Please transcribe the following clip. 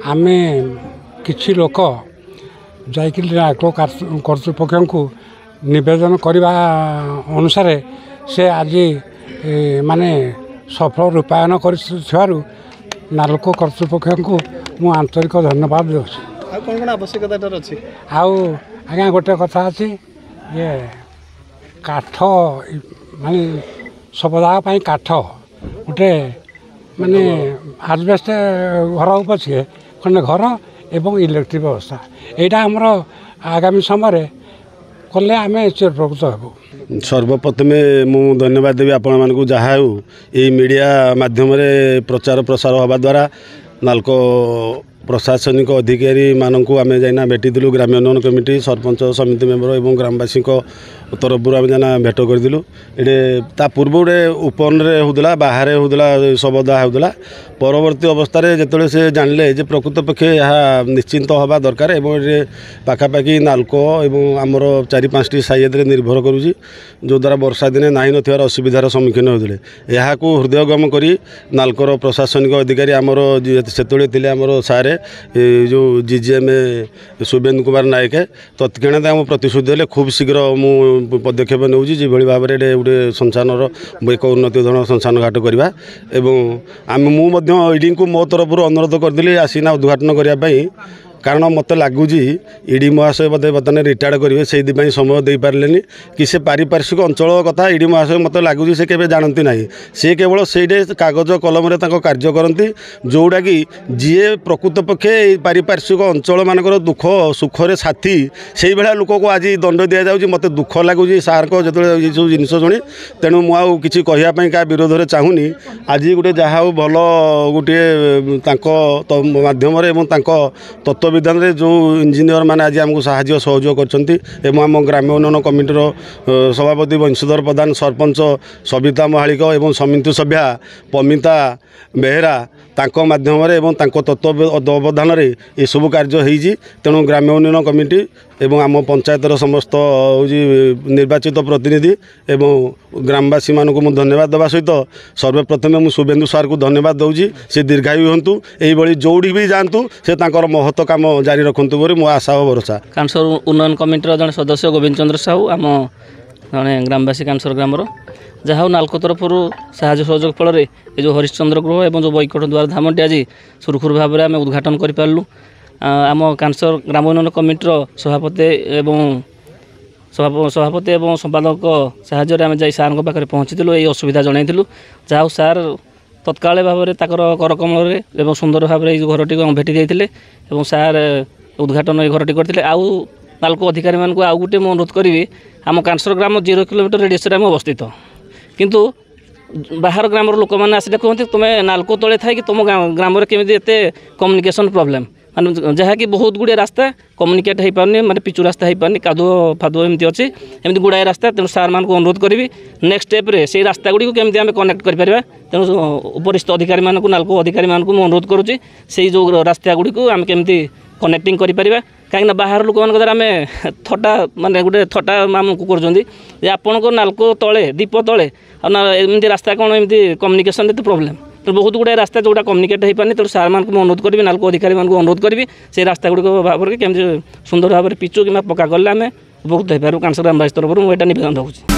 आमे किछि लोक जाइक कर्तृपक्ष को नवेदन करने अनुसार से आज माने सफल रूपायन कर नालको कर्तृपक्ष को मु आंतरिक धन्यवाद दूसरी। आवश्यकता अच्छी आज्ञा गोटे कथा अच्छी ये काठ माने सबदा काठ गोटे माने आजबेस्ट घर पछे खंडे घर एवं इलेक्ट्रिक व्यवस्था यहाँ आमर आगामी समय कले आम चिरप्रकृत हेबू। सर्वप्रथमे मु धन्यवाद देवी आपण मानक जहाँ हो ये मीडिया माध्यम प्रचार प्रसार हवा द्वारा नालको प्रशासनिक अधिकारी मानक आम जाइना भेटिलु ग्राम्य उन्नयन कमिटी सरपंच समिति मेम्बर और ग्रामवासी तरफ आम जाना भेट करूँ। ये पूर्व गोटे ओपन होता बाहर होता सबदा होता परवर्ती अवस्था जो से जानले जे प्रकृत पक्षे यह निश्चिंत हवा दरकार ये पाखापाखि नालको एवं आमर 4-5टी साइज निर्भर करुँच जो द्वारा वर्षा दिने ना नथिबार असुविधार सम्मुखीन होते यहाँ हृदयगम कर नालकोर प्रशासनिक अधिकारी आमर से थे आमर सारे जो जीजीएम शुभेन्दु कुमार नायक तत्क्षणात आम प्रतिश्रुति देले खूब शीघ्र मु पदक्षेप नौजी जो भाई भाव में गोटे संसार एक उन्नति धरण संसार घाट करवा एवं ईडी को मो तरफ अनुरोध करदेली आसीना उद्घाटन करने कारण मत लगुच ईडी महाशय बोधे बर्तमान रिटायर्ड करेंगे से समय दे पारे कि से पारिपार्श्विक अंचल कथा ईडी महाशय मत लगुच से केवे जानती ना सी केवल से कागज कलम कार्य करती जोड़ा कि जीए प्रकृत पक्षे पारिपार्श्विक अंचल मानक दुख सुखरे साथी से भाया लोक को आज दंड दि जाऊँगी मत दुख लगुच सार को जो सब जिन शुणी तेणु मुझे कहवाई क्या विरोध में चाहूनी आज गोटे जहाँ भल गोटे मध्यम तत्व विधान रे जो इंजीनियर माने आज आमको साहाय्य सहयोग कर आम ग्राम्य उन्नयन कमिटीर सभापति वंशीधर प्रधान सरपंच सविता महालिक एवं समिति सभ्या पमिता बेहेरा तांको माध्यम तत्व अवधान ये सब कार्य होती तेणु ग्राम्य उन्नयन कमिटी एवं आम पंचायतर समस्त निर्वाचित प्रतिनिधि एवं ग्रामवासी मानक मुझे धन्यवाद देवा सहित सर्वप्रथमे मुझे शुभेन्दु सार को धन्यवाद दूसरी से दीर्घायु हूँ यही जोड़ी भी जातु से महत्व काम जारी रखु बोली मो आशा और भरोसा। कानसर उन्नयन कमिटीर जड़े सदस्य गोविंद चंद्र साहू आम जड़े ग्रामवासी कानसर ग्रामर जहाँ नालको तरफ साहाय्य सहयोग फल ये जो हरिश्चंद्र गृह और जो बैकुंठ द्वार धामटी आज सुरखुर भाव में आम उद्घाटन करूँ। आम कानसर ग्राम उन्नयन कमिटीर सभापति और संपादक साहाय्य आम जा सार पाखे पहुँचीलु ये असुविधा जनईलु जहाँ सार तत्काल भाव में कर कमल एवं सुंदर भाव में घरटी भेटी जाते सार उद्घाटन ये घरटी करते आउ नालको अधिकारी मानक आउ गोटे मैं अनुरोध करी आम कानसर ग्राम 0 किलोमीटर रेडियस अवस्थित किंतु बाहर ग्राम लोक मैंने आसिले कहते तुम्हें नालको तले थाई कि तुम ग्राम केमी एते कम्युनिकेशन प्रोब्लेम माने जहाँकि बहुत गुड़े रास्ता कम्युनिकेट हो पारनी माने पिचु रास्ता हो पारनी कादुओ फादुओ एमती अच्छी एमती गुड़ाए रास्ता तेणु सार मान को अनुरोध करी नेक्स्ट स्टेप रे से रास्ता गुड़ी को केमती आम कनेक्ट कर तेणु उपरिस्थ अधिकारी मानक नालको अधिकारी मानक मुझे अनुरोध करुँची से जो रास्ता गुड़ी को आम केमती कनेक्टिंग करें कहीं बाहर लोक मान द्वारा आम थटा माने गोटे थटा आम को कर आपण को नालको तले दीप तले एमती रास्ता कौन एमती कम्युनिकेशन तो प्रोब्लेम तो बहुत गुड़ाए रास्ता जोटा कम्युनिकेट हो पारनी तेणु सार मान को अनुरोध करी नालको अधिकारी मान अनुरोध करी से रास्ता गुड़िक भाव में केमती सुंदर भाव में पिचु कि पक्का कले आम उपकृत हो पार कानसर ग्रामवासी तरफ मुझे निवेदन रखुच्छी।